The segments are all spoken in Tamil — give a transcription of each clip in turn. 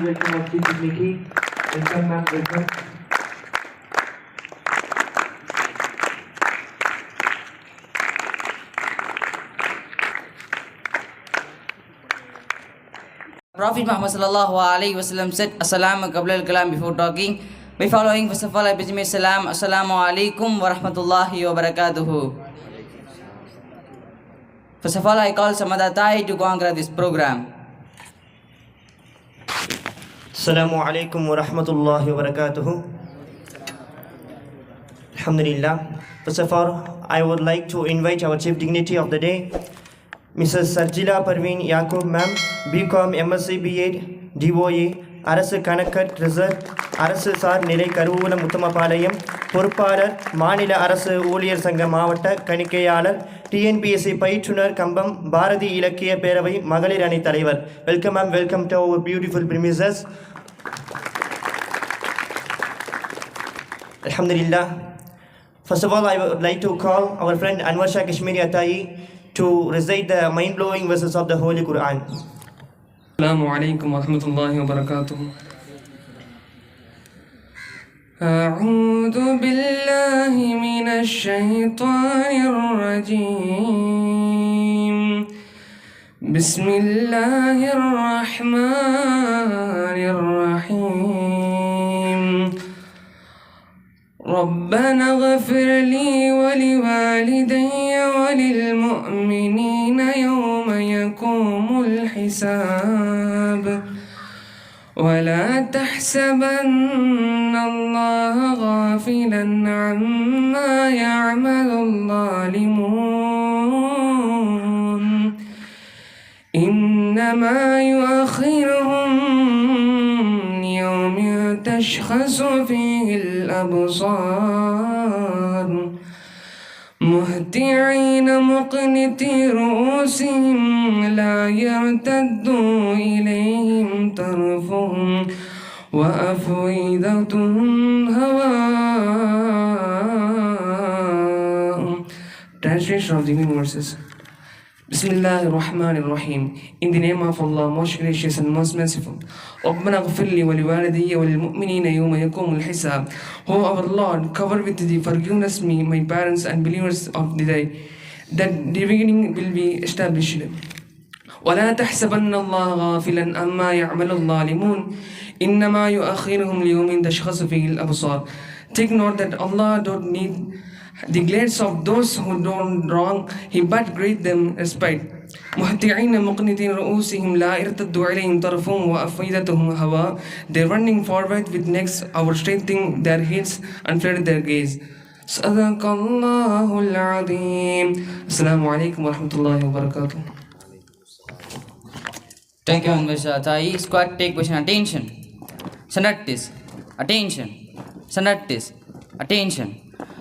welcome our Chief Dignitary. Welcome ma'am, welcome. Prophet Muhammad sallallahu alaihi wasallam said, "Assalamu qabla al-kalam," before talking. By following, first of all, I present salam. Assalamu alaikum wa rahmatullahi wa barakatuhu. First of all, I call Samada Tai to conquer this program. Assalamu alaikum wa rahmatullahi wa barakatuhu. Alhamdulillah. First of all, I would like to invite our Chief Dignitary of the day, Mrs. Sarjila Parveen Yaqub Ma'am, BCom MSc B.Ed DOA அரசு கணக்கர் ரிசர்வ் அரசு சார் நிலை கருவூலம் உத்தமபாளையம் பொறுப்பாளர் மாநில அரசு ஊழியர் சங்க மாவட்ட கணிக்கையாளர் டிஎன்பிஎஸ்சி பயிற்றுனர் கம்பம் பாரதி இலக்கிய பேரவை மகளிர் அணி தலைவர். Welcome ma'am, welcome to our beautiful premises. Alhamdulillah. First of all, I would like to call our friend Anwar Shah Kashmiri Atai to recite the mind-blowing verses of the Holy Quran. Assalamu alaikum wa rahmatullahi wa barakatuh. A'udhu billahi minash shaitanir rajim. Bismillahir rahmanir rahim. ربنا اغفر لي ولوالدي وللمؤمنين يوم يقوم الحساب ولا تحسبن الله غافلا عما يعمل الظالمون إنما يؤخرهم يوم تشخص فيه الأبصار مهطعين مقنتي رؤوسهم لا يرتد إليهم طرفهم وأفئدتهم هواء. Translation of the Hebrew verses. Bismillahir Rahmanir Rahim. In the name of Allah, most gracious and most merciful. رَبَّنَا اغْفِرْ لِي وَلِوَالِدَيَّ وَلِلْمُؤْمِنِينَ يَوْمَ يَقُومُ الْحِسَابُ. O our Lord, cover with thee forgiveness me, my parents and believers of the day, that the beginning will be established. وَلَا تَحْسَبَنَّ اللَّهَ غَافِلًا أَمَّا يَعْمَلُ الظَّالِمُونَ إِنَّمَا يُؤَخِّرُهُمْ لِيَوْمٍ تَشْخَصُ فِيهِ الْأَبْصَارُ. Take note that Allah don't need the glades of those who don't wrong, He but grant them respite. مهطعين مقنتين رؤوسهم لا يرتد عليهم طرفهم وأفئدتهم هواء. They're running forward with necks overstraightening their heads and fled their gaze. صدق الله العظيم. السلام عليكم ورحمة الله وبركاته. Thank you, Mr. Tai. Squad, take question. Attention. Sanattis. Attention. Sanattis. Attention.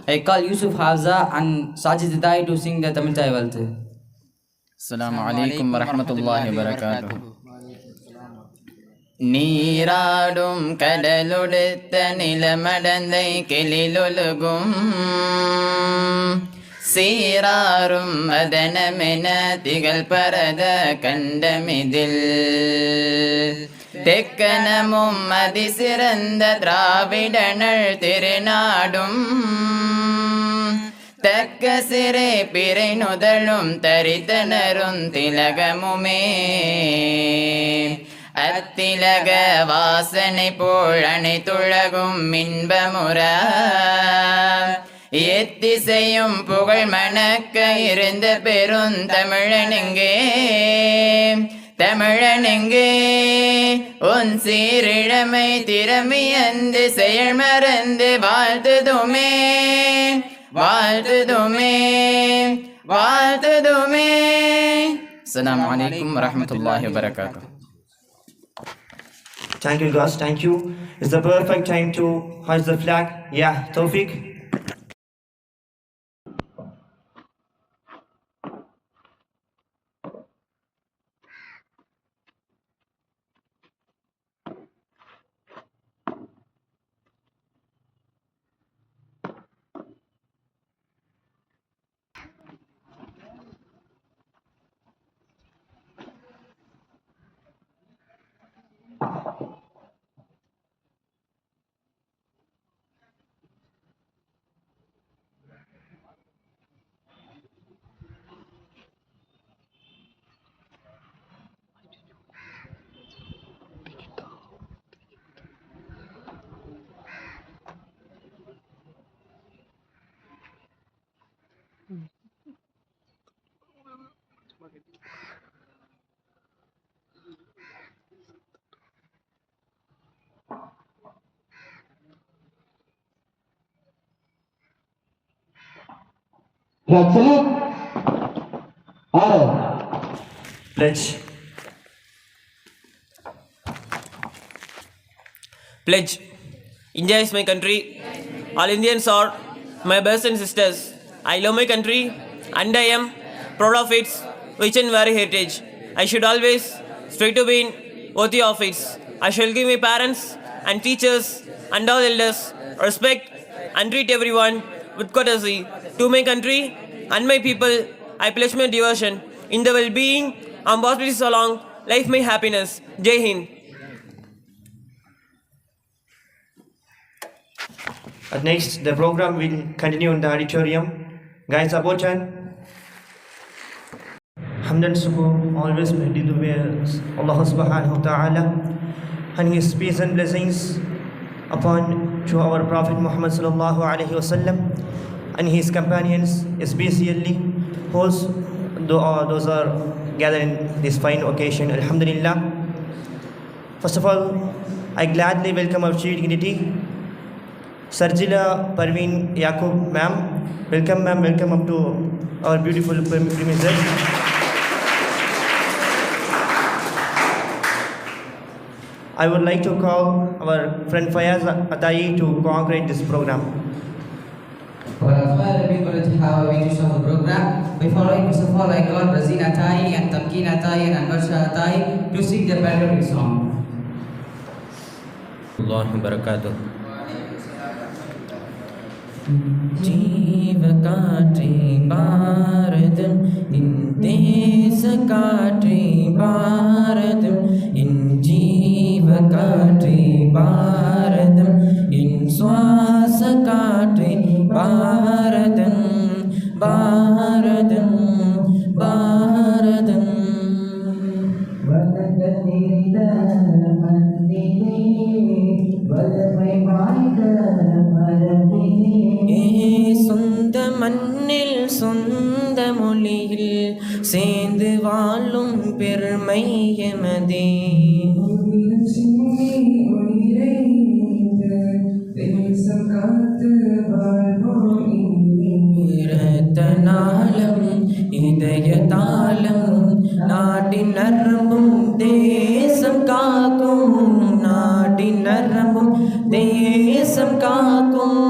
I call Yusuf Hafza and Sajid Tai to sing the Tamil Chai Valse. Assalamu alaikum wa rahmatullahi wa barakatuh. நீராடும் கடலுடுத்த நிலமடந்தை கெளிலொழுகும் சீராரும் மதனமென திகழ் பரத கண்டமிதில் தெக்கனமும் அதிசிறந்த திராவிடனள் திருநாடும் தக்க சிறை பிறை நுதலும் தரித்தனரும் திலகமுமே அத்திலக வாசனை போல் அனைத்துலகும் இன்பமுற எத்திசையும் புகழ் மணக்க இருந்த பெருந்தமிழனுங்கே தமிழனுங்கே உன் சீரிழமை திறமையந்து செயல் மறந்து வாழ்த்துதுமே வாழ்த்துதுமே வாழ்த்துதுமே. அஸ்ஸலாமு அலைக்கும் வரஹ்மத்துல்லாஹி வபரகாத்துஹு. Thank you, guys. Thank you. It's the perfect time to hoist the flag. Yeah, Tawfiq. Pledge. Pledge. India is my country. All Indians are my brothers and sisters. I love my country and I am proud of its rich and varied heritage. I should always strive to be worthy of it. I shall give my parents and teachers and all elders respect and treat everyone with courtesy. To my country and my people, I pledge my devotion in the well-being and prosperity along life my happiness. Jai Hind. Next, the program will continue in the auditorium. Guys, about time. Hamdan Suku, always be to Allah subhanahu wa ta'ala and His peace and blessings upon to our Prophet Muhammad sallallahu alayhi wasallam and his companions, especially those are gathered in this fine occasion. Alhamdulillah. First of all, I gladly welcome our Chief Dignity, Sarjila Parveen Yaqub ma'am. Welcome ma'am, welcome up to our beautiful premises. I would like to call our friend Fayaz Atai to congregate this program. For as well, we going to have a video of the program. Before first of all, I call Razina Atai and Tamkeen Atai and Anvarsha Atai to sing the patriotic song. Allahu barakatuh. जीव काटे भारतम इन देश काटे भारतम इन जीव काटे भारतम इन श्वास काटे भारतम भारतम भारतम சொந்த மண்ணில் சொந்த மொழியில் சேர்ந்து வாழும் பெருமை எமதே. நாளம் இதய தாளம் நாட்டின் நரம்பும் தேசம் காக்கும் நாட்டின் நரம்பும் தேசம் காக்கும்.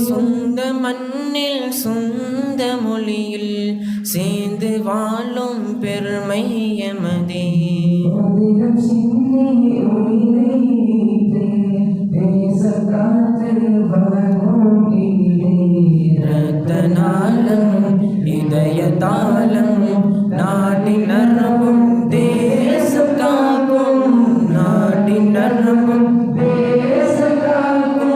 சொந்த மண்ணில் சொந்த மொழியில் சேர்ந்து வாழும் பெருமை எமதே. ரத்தநாளம் இதய தாளம் நாட்டின் நரம்பும் தேசம் காக்கும் நாட்டின் நரம்பும் தேசம் காக்கும்.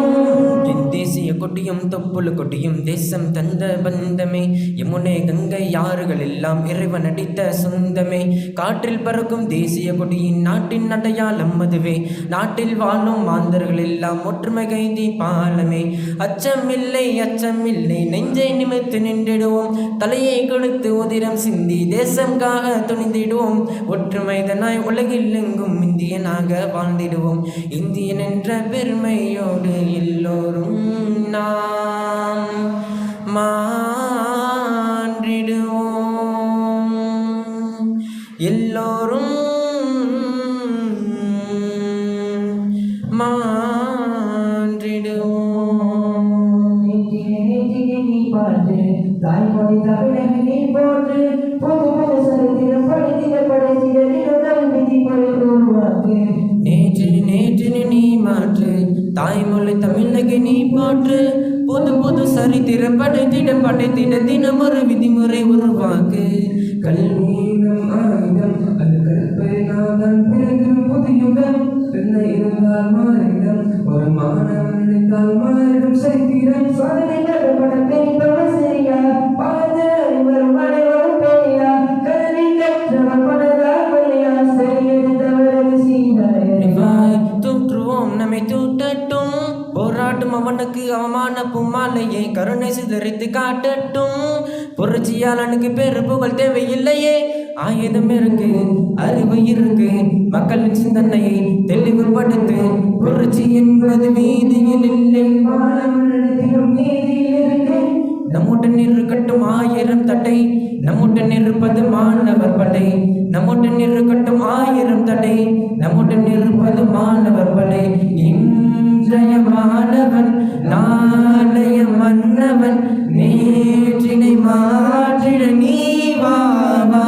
தேசிய கொடியும் தொப்புள் கொடியும் தேசம் தந்த பந்தமே யமுனை கங்கை யாறுகள் எல்லாம் இறைவன் அடித்த சொந்தமே. காற்றில் பறக்கும் தேசிய கொடியின் நாட்டின் அடையாளம் அதுவே. நாட்டில் வாழும் மாந்தர்கள் எல்லாம் ஒற்றுமை கைதி பாலமே. அச்சமில்லை அச்சமில்லை நெஞ்சை நிமித்து நின்றிடுவோம். தலையை கொடுத்து உதிரம் சிந்தி தேசம்காக துணிந்திடுவோம். ஒற்றுமைதனாய் உலகில் எங்கும் இந்தியனாக வாழ்ந்திடுவோம். இந்தியன் என்ற பெருமையோடு எல்லோரும் நாம் மாற்றிடுவோம். எல்லோரும் மாற்றிடுவோம். தாய்மொழி தமிழகனே போன்று பொது பொது சரித்திரம் படித்திட படைத்திட நிலத்தல் விதிமுறை உருவாக்கு. நேற்று நேற்று நீ மாற்று தாய்மொழி தமிழக நீ போற்று. புது புது சரித்திரம் படைத்திட படைத்திட தினம் ஒரு விதிமுறை உருவாக்கு. கல்வீனம் ஆயுதம் அது கற்பனை நாதம் பிறகு புது யுகம் என்ன இருந்தால் நினைத்தால் மாறிடும் ஒரு மாணவன் நினைத்தால் மாறிடும் சரித்திரம் சாதனைகள் படத்தை சரியா பார்த்து வரும் அனைவரும் பெரியா கல்வி கற்றவர் படதால் வழியா சரியெடுத்தவரது சீனாய் தூற்றுவோம் நம்மை தூட்டட்டும் போராட்டும் அவனுக்கு அவமான புமாலையே கருணை சிதறித்து காட்டட்டும் புரட்சியாளனுக்கு பேரு புகழ் தேவையில்லையே ஆயுதம் இருக்கு அறிவு இருக்கு மக்களின் சிந்தனையை தெளிவுபடுத்து புரட்சி என்பது வீதியில் இல்லை மாணவனிடத்திலும் நீதியில் இருக்கு நம்முடன் இருக்கட்டும் 1000 தடை நம்முடன் இருப்பது மாணவர் படை நம்முடன் இருக்கட்டும் 1000 தடை நம்முடன் இருப்பது மாணவர் படை இன்றைய மாணவன் நாளைய மன்னவன் நேற்றினை மாற்றிட நீ வா வா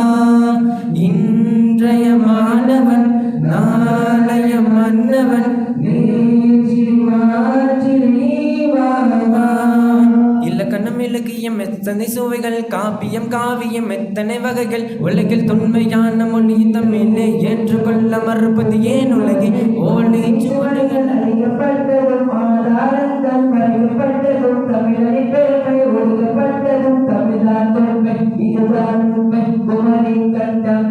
இன்றைய மாணவன் நாளைய மன்னவன் நேற்றினை மாற்றிட நீ வா வா இலக்கணம் இலக்கியம் எத்தனை சுவைகள் காப்பியம் காவியம் எத்தனை வகைகள் உலகில் தொன்மையான மொழி தமிழை ஏற்றுக்கொள்ள மறுப்பது ஏன் உலகை ஓலை சுவடுகள் அறியப்பட்டதும் ஆதாரங்கள் பறிக்கப்பட்டதும் தமிழரின் பெருமை ஒடுக்கப்பட்டதும் தமிழ்தான் தொன்மை இதுதான் உண்மை குமரி கண்டம்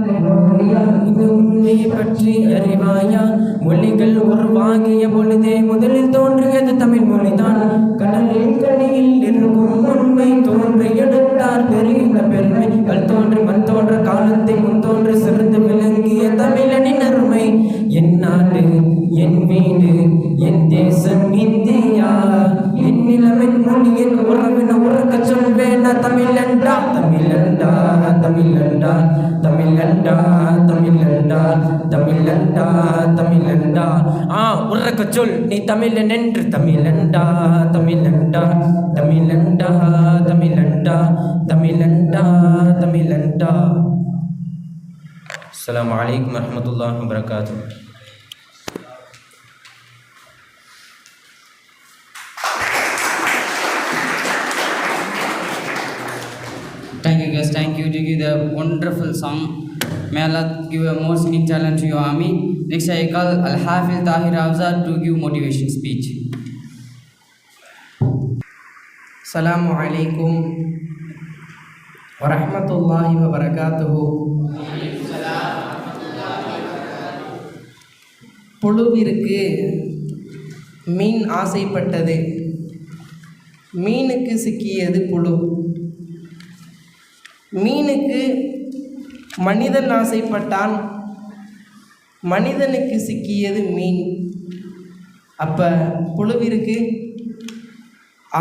இது உண்மையை பற்றி அறிவாயா மொழிகள் உருவாகிய பொழுதே முதலில் தோன்றியது தமிழ் மொழிதான் கடலின் கடியில் இருக்கும் உண்மை தோன்றி எடுத்தார் பெருகின்ற பெருமை கல் தோன்றி மண் தோன்ற காலத்தை முன் தோன்றி சிறந்து விளங்கிய தமிழனின் அருமை என் நாடு என் வீடு என் தேசம் இந்தியா என் நிலமின் மொழியின் உறவின உறக்க சொல்வேனா தமிழண்டா தமிழண்டா தமிழண்டா தமிழண்டா தமிழண்டா தமிழண்டா தமிழண்டா உறக்க சொல் நீ தமிழன் என்று தமிழண்டா தமிழண்டா தமிழண்டா தமிழண்டா தமிழண்டா தமிழண்டா. அஸ்ஸலாமு அலைக்கும் வரஹ்மத்துல்லாஹி வபரகாத்துஹு. Thank you guys, thank you to give the wonderful song. May Allah give a more singing talent to your army. Next I call Al-Hafiz Tahir Hafza to give motivation speech. Assalamu alaikum warahmatullahi wabarakatuh. புழுவிற்கு மீன் ஆசைப்பட்டது, மீனுக்கு சிக்கியது புழு. மீனுக்கு மனிதன் ஆசைப்பட்டான், மனிதனுக்கு சிக்கியது மீன். அப்போ புழுவிற்கு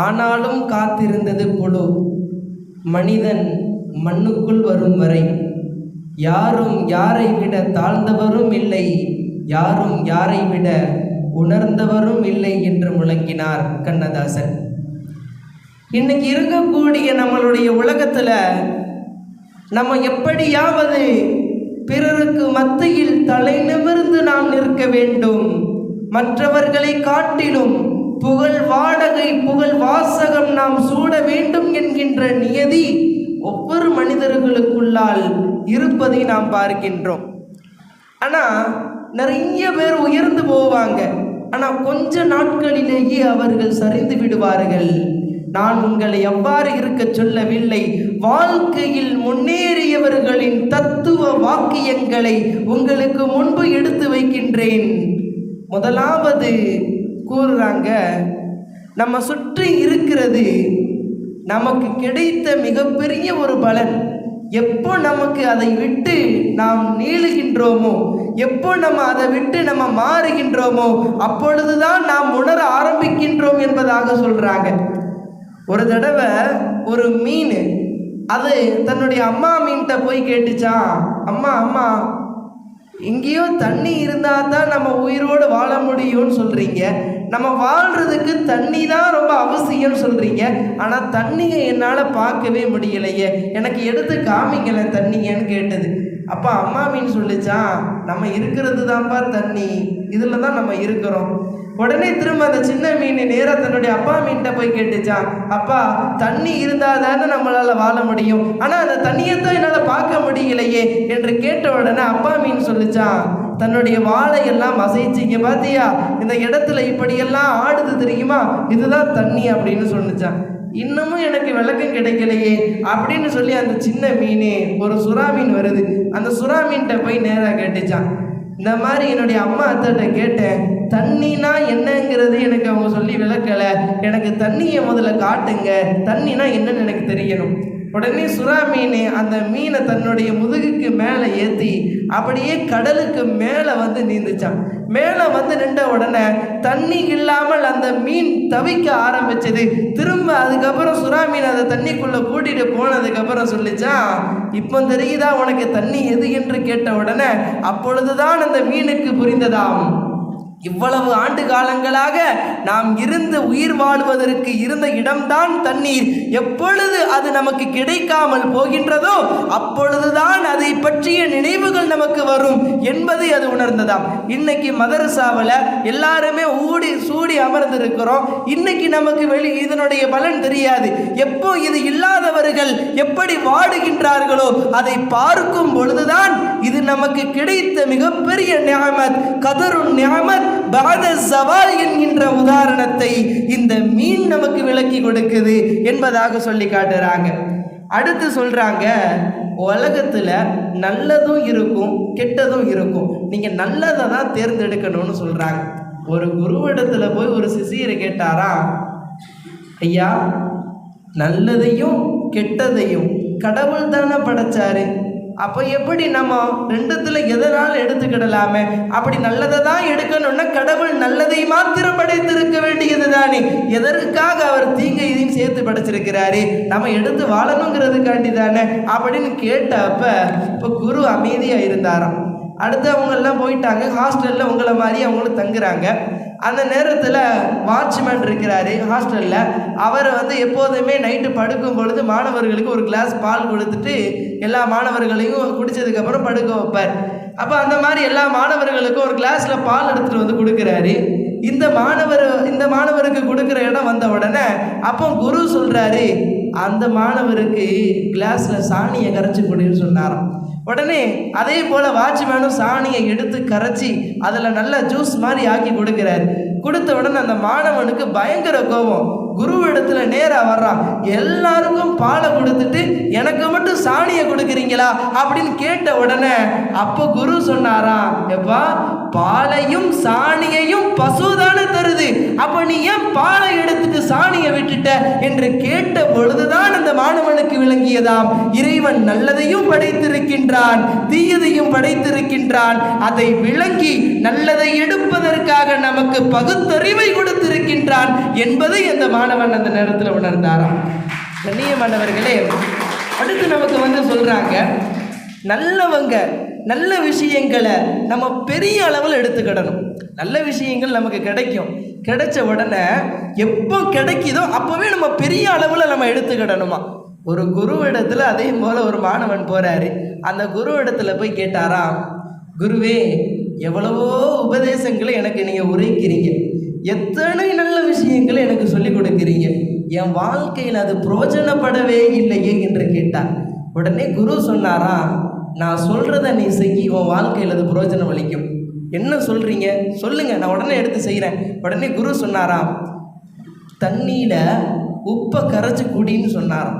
ஆனாலும் காத்திருந்தது புழு. மனிதன் மண்ணுக்குள் வரும் வரை யாரும் யாரை விட தாழ்ந்தவரும் இல்லை, யாரும் யாரை விட உணர்ந்தவரும் இல்லை என்று முழங்கினார் கண்ணதாசன். இன்னைக்கு இருக்கக்கூடிய நம்மளுடைய உலகத்தில் நம்ம எப்படியாவது பிறருக்கு மத்தியில் தலை நிமிர்ந்து நாம் நிற்க வேண்டும். மற்றவர்களை காட்டிலும் புகழ் வாடகை புகழ் வாசகம் நாம் சூட வேண்டும் என்கின்ற நியதி ஒவ்வொரு மனிதர்களுக்குள்ளால் இருப்பதை நாம் பார்க்கின்றோம். ஆனால் நிறைய பேர் உயர்ந்து போவாங்க, ஆனால் கொஞ்ச நாட்களிலேயே அவர்கள் சரிந்து விடுவார்கள். நான் உங்களை எவ்வாறு இருக்க சொல்லவில்லை, வாழ்க்கையில் முன்னேறியவர்களின் தத்துவ வாக்கியங்களை உங்களுக்கு முன்பு எடுத்து வைக்கின்றேன். முதலாவது கூறுறாங்க, நம்ம சுற்றி இருக்கிறது நமக்கு கிடைத்த மிகப்பெரிய ஒரு பலன். எப்போ நமக்கு அதை விட்டு நாம் நீளுகின்றோமோ, எப்போ நம்ம அதை விட்டு நம்ம மாறுகின்றோமோ அப்பொழுதுதான் நாம் உணர ஆரம்பிக்கின்றோம் என்பதாக சொல்கிறாங்க. ஒரு தடவை ஒரு மீன் அது தன்னுடைய அம்மா மீன்கிட்ட போய் கேட்டுச்சான், அம்மா அம்மா எங்கேயோ தண்ணி இருந்தால் தான் நம்ம உயிரோடு வாழ முடியும்னு சொல்கிறீங்க, நம்ம வாழ்கிறதுக்கு தண்ணி தான் ரொம்ப அவசியம்னு சொல்கிறீங்க, ஆனால் தண்ணியை என்னால் பார்க்கவே முடியலையே, எனக்கு எடுத்து காமிக்கலை தண்ணியன்னு கேட்டது. அப்போ அம்மா மீன் சொல்லிச்சான், நம்ம இருக்கிறது தான்ப்பா தண்ணி, இதில் தான் நம்ம இருக்கிறோம். உடனே திரும்ப அந்த சின்ன மீன் நேராக தன்னுடைய அப்பா மீன்கிட்ட போய் கேட்டுச்சான், அப்பா தண்ணி இருந்தால் தானே நம்மளால் வாழ முடியும், ஆனால் அந்த தண்ணியை தான் என்னால் பார்க்க முடியலையே என்று கேட்ட உடனே அப்பா மீன் சொல்லிச்சான், தன்னுடைய வாளை எல்லாம் அசைச்சு, இங்கே பார்த்தியா இந்த இடத்துல இப்படியெல்லாம் ஆடுது தெரியுமா, இதுதான் தண்ணி அப்படின்னு சொன்னிச்சான். இன்னமும் எனக்கு விளக்கம் கிடைக்கலையே அப்படின்னு சொல்லி அந்த சின்ன மீன், ஒரு சுறா மீன் வருது, அந்த சுறா மீன்கிட்ட போய் நேராக கேட்டுச்சான். இந்த மாதிரி என்னுடைய அம்மா அத்தாட்ட கேட்டேன், தண்ணினா என்னங்கிறது எனக்கு அவங்க சொல்லி விளக்கலை, எனக்கு தண்ணியை முதல்ல காட்டுங்க, தண்ணினா என்னன்னு எனக்கு தெரியணும். உடனே சுறா மீன் அந்த மீனை தன்னுடைய முதுகுக்கு மேலே ஏற்றி அப்படியே கடலுக்கு மேலே வந்து நீந்துச்சான். மேலே வந்து நின்ற உடனே தண்ணி இல்லாமல் அந்த மீன் தவிக்க ஆரம்பிச்சது. திரும்ப அதுக்கப்புறம் சுறா மீன் அதை தண்ணிக்குள்ளே கூட்டிகிட்டு போனதுக்கப்புறம் சொல்லிச்சான், இப்போ தெரியுதா உனக்கு தண்ணி எது என்று கேட்ட உடனே அப்பொழுதுதான் அந்த மீனுக்கு புரிந்ததாம், இவ்வளவு ஆண்டு காலங்களாக நாம் இருந்து உயிர் வாழ்வதற்கு இருந்த இடம்தான் தண்ணீர். எப்பொழுது அது நமக்கு கிடைக்காமல் போகின்றதோ அப்பொழுதுதான் அதை பற்றிய நினைவுகள் நமக்கு வரும் என்பதை அது உணர்ந்ததாம். இன்னைக்கு மதரசாவில் எல்லாருமே சூடி அமர்ந்திருக்கிறோம். இன்னைக்கு நமக்கு இதனுடைய பலன் தெரியாது. எப்போ இது இல்லாதவர்கள் எப்படி வாடுகின்றார்களோ அதை பார்க்கும் பொழுதுதான் இது நமக்கு கிடைத்த மிகப்பெரிய நிஅமத், கதருன் நிஅமத் பாத சவால் என்கின்ற உதாரணத்தை இந்த மீன் நமக்கு விளக்கி கொடுக்குது என்பதாக சொல்லி காட்டுறாங்க. அடுத்து சொல்றாங்க, உலகத்துல நல்லதும் இருக்கும் கெட்டதும் இருக்கும், நீங்க நல்லதை தான் தேர்ந்தெடுக்கணும்னு சொல்றாங்க. ஒரு குருவிடத்துல போய் ஒரு சிசியரை கேட்டாரா, ஐயா நல்லதையும் கெட்டதையும் கடவுள் தானே படைச்சாரு, அப்போ எப்படி நம்ம ரெண்டுத்துல எதனாலும் எடுத்துக்கிடலாமே, அப்படி நல்லதை தான் எடுக்கணும்னா கடவுள் நல்லதை மாத்திரம் படைத்திருக்க வேண்டியது தானே, எதற்காக அவர் தீங்கை இதையும் சேர்த்து படைச்சிருக்கிறாரு, நம்ம எடுத்து வாழணுங்கிறதுக்காண்டி தானே அப்படின்னு கேட்டப்ப இப்போ குரு அமைதியாக இருந்தாராம். அடுத்து அவங்கெல்லாம் போயிட்டாங்க. ஹாஸ்டலில் உங்களை மாதிரி அவங்களும் தங்குறாங்க. அந்த நேரத்தில் வாட்ச்மேன் இருக்கிறாரு ஹாஸ்டலில். அவர் வந்து எப்போதுமே நைட்டு படுக்கும் பொழுது மாணவர்களுக்கு ஒரு கிளாஸ் பால் கொடுத்துட்டு எல்லா மாணவர்களையும் குடித்ததுக்கப்புறம் படுக்க வைப்பார். அப்போ அந்த மாதிரி எல்லா மாணவர்களுக்கும் ஒரு கிளாஸில் பால் எடுத்துகிட்டு வந்து கொடுக்குறாரு. இந்த மாணவருக்கு கொடுக்குற இடம் வந்த உடனே அப்போ குரு சொல்கிறாரு, அந்த மாணவருக்கு கிளாஸில் சாணியை கரைச்சி கொடுன்னு சொன்னாராம். உடனே அதே போல் வாட்ச்மேனும் சாணியை எடுத்து கரைச்சி அதில் நல்ல ஜூஸ் மாதிரி ஆக்கி கொடுக்குறாரு. கொடுத்த உடனே அந்த மாணவனுக்கு பயங்கர கோபம். குரு இடத்துல நேராக வர்றான். எல்லாருக்கும் பாலை கொடுத்துட்டு எனக்கு மட்டும் சாணியை கொடுக்குறீங்களா அப்படின்னு கேட்ட உடனே அப்போ குரு சொன்னாராம், எப்பா பாலையும் சாணியையும் பசுதானே தருது, அப்போ நீ ஏன் பாலை எடுத்துட்டு சாணியை விட்டுட்ட என்று கேட்ட பொழுதுதான் அந்த மாணவனுக்கு விளங்கியதாம், இறைவன் நல்லதையும் படைத்திருக்கின்றான் தீயதையும் படைத்திருக்கின்றான், அதை விளங்கி நல்லதை எடுப்பதற்காக நமக்கு பகுத்தறிவை கொடுத்திருக்கின்றான் என்பதை அந்த மாணவன் அந்த நேரத்தில் உணர்ந்தாராம். கண்ணியமானவர்களே, அடுத்து நமக்கு வந்து சொல்றாங்க, நல்லவங்க நல்ல விஷயங்களை நம்ம பெரிய அளவில் எடுத்துக்கிடணும். நல்ல விஷயங்கள் நமக்கு கிடைக்கும், கிடைச்ச உடனே எப்போ கிடைக்குதோ அப்போவே நம்ம பெரிய அளவில் நம்ம எடுத்துக்கிடணுமா. ஒரு குரு இடத்துல அதே போல் ஒரு மாணவன் போகிறாரு. அந்த குரு இடத்துல போய் கேட்டாராம், குருவே எவ்வளவோ உபதேசங்களை எனக்கு நீங்கள் உரைக்கிறீங்க, எத்தனை நல்ல விஷயங்களை எனக்கு சொல்லிக் கொடுக்குறீங்க, என் வாழ்க்கையில் அது பிரயோஜனப்படவே இல்லையே என்று கேட்டார். உடனே குரு சொன்னாராம், நான் சொல்கிறத நீ செய்ய, உன் வாழ்க்கையில் அது பிரயோஜனம் அளிக்கும். என்ன சொல்கிறீங்க சொல்லுங்க, நான் உடனே எடுத்து செய்கிறேன். உடனே குரு சொன்னாராம், தண்ணியில் உப்பை கரைச்சி குடின்னு சொன்னாராம்.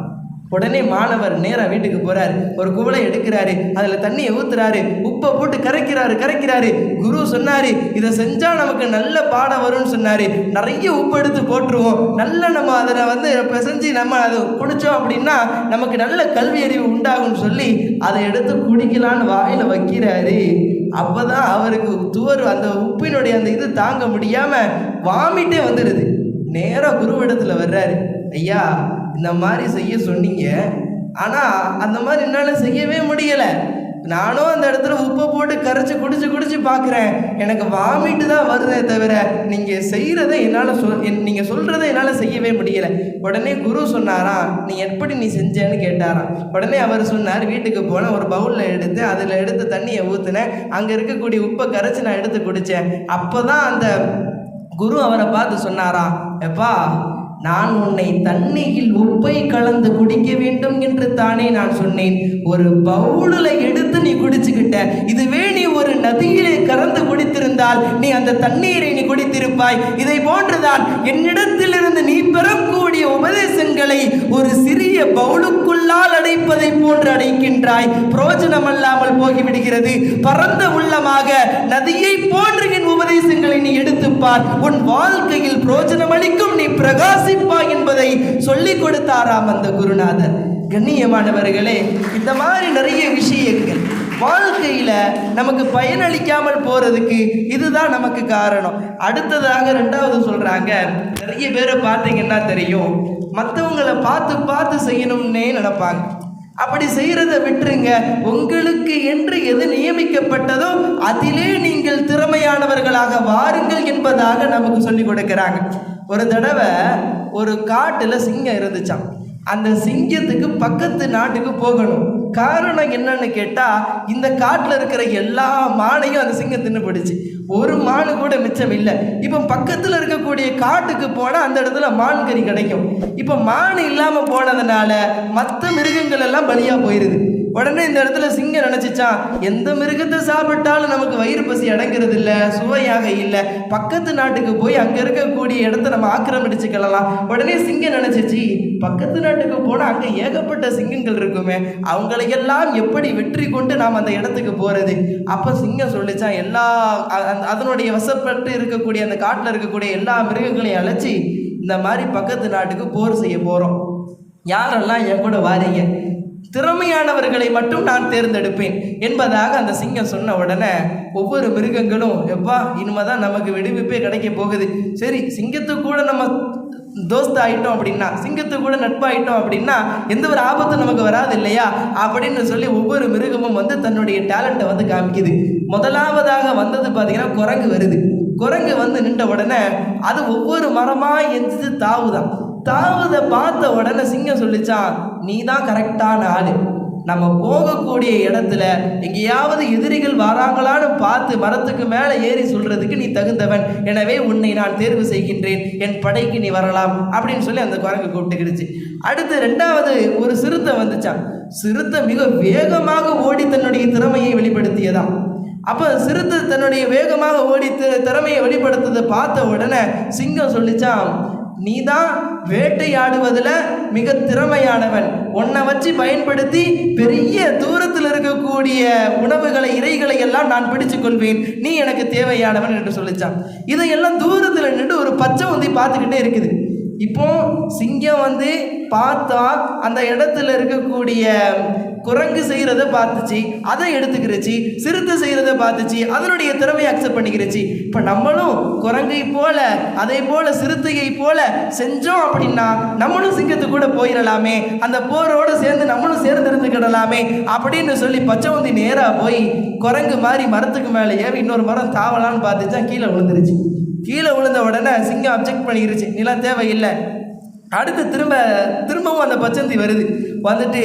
உடனே மாணவர் நேராக வீட்டுக்கு போகிறாரு. ஒரு குவளை எடுக்கிறாரு, அதில் தண்ணியை ஊற்றுறாரு, உப்பை போட்டு கரைக்கிறாரு. குரு சொன்னார், இதை செஞ்சால் நமக்கு நல்ல பாடம் வரும்னு சொன்னார். நிறைய உப்பு எடுத்து போட்டுருவோம், நல்ல நம்ம அதில் வந்து பிசைஞ்சு நம்ம அதை குடித்தோம் அப்படின்னா நமக்கு நல்ல கல்வி அறிவு உண்டாகும்னு சொல்லி அதை எடுத்து குடிக்கலான்னு வாயில் வைக்கிறாரு. அப்போ தான் அவருக்கு அந்த உப்பினுடைய அந்த இது தாங்க முடியாமல் வாமிட்டே வந்துடுது. நேராக குருவிடத்தில் வர்றாரு. ஐயா, இந்த மாதிரி செய்ய சொன்னீங்க, ஆனால் அந்த மாதிரி என்னால் செய்யவே முடியலை. நானும் அந்த இடத்துல உப்பை போட்டு கரைச்சி குடிச்சு பார்க்குறேன், எனக்கு வாமிட்டு தான் வருதே தவிர நீங்கள் செய்கிறத நீங்கள் சொல்கிறத என்னால் செய்யவே முடியலை. உடனே குரு சொன்னாராம், நீ எப்படி செஞ்சேன்னு கேட்டாராம். உடனே அவர் சொன்னார், வீட்டுக்கு போனேன், ஒரு பவுலில் எடுத்து அதில் எடுத்து தண்ணியை ஊற்றினேன், அங்கே இருக்கக்கூடிய உப்பை கரைச்சி நான் எடுத்து குடித்தேன். அப்போ தான் அந்த குரு அவரை பார்த்து சொன்னாராம், எப்பா நான் உன்னை தண்ணியில் உப்பை கலந்து குடிக்க வேண்டும் என்று தானே நான் சொன்னேன், ஒரு பவுலில் எடுத்து நீ குடி குடிச்சுக்கிட்ட. இதுவே நீ ஒரு நதியிலே கலந்து குடித்திருந்தால் நீ அந்த தண்ணீரை நீ குடித்திருப்பாய். இதை போன்றுதான் என்னிடத்திலிருந்து நீ பெறக்கூடிய உபதேசங்களை ஒரு சிறிய பவுலுக்குள்ளால் அடைப்பதை போன்று அடைக்கின்றாய். பிரயோஜனம் அல்லாமல் போய்விடுகிறது. பரந்த உள்ளமாக நதியை போன்று என் உபதேசங்களை நீ எடுத்துப்பார். உன் வாழ்க்கையில் பிரயோஜனம் அளிக்கும், நீ பிரகாசிப்பாய் என்பதை சொல்லிக் கொடுத்தாராம் அந்த குருநாதர். கண்ணியமானவர்களே, இந்த மாதிரி நிறைய விஷயங்கள் வாழ்க்கையில நமக்கு பயனளிக்காமல் போறதுக்கு இதுதான் நமக்கு காரணம். அடுத்ததாக ரெண்டாவது சொல்றாங்க, நிறைய பேரை பார்த்தீங்கன்னா தெரியும், மற்றவங்களை பார்த்து பார்த்து செய்யணும்னே நினைப்பாங்க. அப்படி செய்யறதை விட்டுருங்க. உங்களுக்கு என்று எது நியமிக்கப்பட்டதோ அதிலே நீங்கள் திறமையானவர்களாக வாருங்கள் என்பதாக நமக்கு சொல்லி கொடுக்கிறாங்க. ஒரு தடவை ஒரு காட்டுல சிங்கம் இருந்துச்சாம். அந்த சிங்கத்துக்கு பக்கத்து நாட்டுக்கு போகணும். காரணம் என்னன்னு கேட்டா, இந்த காட்டுல இருக்கிற எல்லா மானையும் அந்த சிங்கம் தின்னு போடுச்சு. ஒரு மானு கூட மிச்சம் இல்லை. இப்போ பக்கத்துல இருக்கக்கூடிய காட்டுக்கு போனா அந்த இடத்துல மான் கறி கிடைக்கும். இப்போ மான் இல்லாம போனதுனால மற்ற மிருகங்கள் எல்லாம் பலியா போயிருது. உடனே இந்த இடத்துல சிங்கம் நினைச்சிச்சான், எந்த மிருகத்தை சாப்பிட்டாலும் நமக்கு வயிறு பசி அடங்கிறது இல்லை, சுவையாக இல்லை, பக்கத்து நாட்டுக்கு போய் அங்க இருக்கக்கூடிய இடத்த நம்ம ஆக்கிரமிச்சுக்கலாம். உடனே சிங்கம் நினைச்சிச்சு, பக்கத்து நாட்டுக்கு போனா அங்க ஏகப்பட்ட சிங்கங்கள் இருக்குமே, அவங்களையெல்லாம் எப்படி வெற்றி கொண்டு நாம் அந்த இடத்துக்கு போறது? அப்ப சிங்கம் சொல்லிச்சான், எல்லா அதனுடைய வசப்பட்டு இருக்கக்கூடிய அந்த காட்டுல இருக்கக்கூடிய எல்லா மிருகங்களையும் அழைச்சி இந்த மாதிரி பக்கத்து நாட்டுக்கு போர் செய்ய போறோம், யாரெல்லாம் என் கூட வாரீங்க, திறமையானவர்களை மட்டும் நான் தேர்ந்தெடுப்பேன் என்பதாக அந்த சிங்கம் சொன்ன உடனே ஒவ்வொரு மிருகங்களும், எப்பா இனிமேதான் நமக்கு விடுவிப்பே கிடைக்க போகுது, சரி சிங்கத்து கூட நம்ம தோஸ்த ஆயிட்டோம் அப்படின்னா, சிங்கத்து கூட நட்பாயிட்டோம் அப்படின்னா எந்த ஒரு ஆபத்தும் நமக்கு வராது இல்லையா அப்படின்னு சொல்லி ஒவ்வொரு மிருகமும் வந்து தன்னுடைய டேலண்ட்டை வந்து காமிக்குது. முதலாவதாக வந்தது பார்த்தீங்கன்னா குரங்கு வருது. குரங்கு வந்து நின்ற உடனே அது ஒவ்வொரு மரமா எந்திரிச்சு தாவுதான். தாவதை பார்த்த உடனே சிங்கம் சொல்லிச்சான், நீ தான் கரெக்டான ஆளு, நம்ம போகக்கூடிய இடத்துல எங்கேயாவது எதிரிகள் வராங்களான்னு பார்த்து மரத்துக்கு மேலே ஏறி சொல்றதுக்கு நீ தகுந்தவன், எனவே உன்னை நான் தேர்வு செய்கின்றேன், என் படைக்கு நீ வரலாம் அப்படின்னு சொல்லி அந்த குரங்கு கூப்பிட்டுக்கிடுச்சு. அடுத்து ரெண்டாவது ஒரு சிறுத்தை வந்துச்சான். சிறுத்தை மிக வேகமாக ஓடி தன்னுடைய திறமையை வெளிப்படுத்தியதாம். அப்போ சிறுத்தை தன்னுடைய வேகமாக ஓடி திறமையை வெளிப்படுத்ததை பார்த்த உடனே சிங்கம் சொல்லிச்சான், நீ தான் வேட்டையாடுவதில் மிக திறமையானவன், உன்னை வச்சு பயன்படுத்தி பெரிய தூரத்தில் இருக்கக்கூடிய உணவுகளை இறைகளை எல்லாம் நான் பிடிச்சு கொள்வேன், நீ எனக்கு தேவையானவன் என்று சொல்லிச்சான். இதையெல்லாம் தூரத்தில் நின்று ஒரு பச்சை உந்தி பார்த்துக்கிட்டே இருக்குது. இப்போ சிங்கம் வந்து பார்த்தா அந்த இடத்துல இருக்கக்கூடிய குரங்கு செய்கிறத பார்த்துச்சு, அதை எடுத்துக்கிருச்சு. சிறுத்தை செய்கிறத பார்த்துச்சு, அதனுடைய திறமையை அக்செப்ட் பண்ணிக்கிருச்சு. இப்போ நம்மளும் குரங்கை போல அதே போல சிறுத்தையை போல செஞ்சோம் அப்படின்னா நம்மளும் சிங்கத்து கூட போயிடலாமே, அந்த போரோடு சேர்ந்து நம்மளும் சேர்ந்து இருந்துக்கிடலாமே அப்படின்னு சொல்லி பச்சைவந்தி நேராக போய் குரங்கு மாதிரி மரத்துக்கு மேலே ஏறி இன்னொரு மரம் தாவலான்னு பார்த்துச்சா, கீழே விழுந்துருச்சு. கீழே விழுந்த உடனே சிங்கம் அப்ஜெக்ட் பண்ணிக்கிருச்சு, நிலம் தேவையில்லை. அடுத்து திரும்பவும் அந்த பச்சந்தி வருது. வந்துட்டு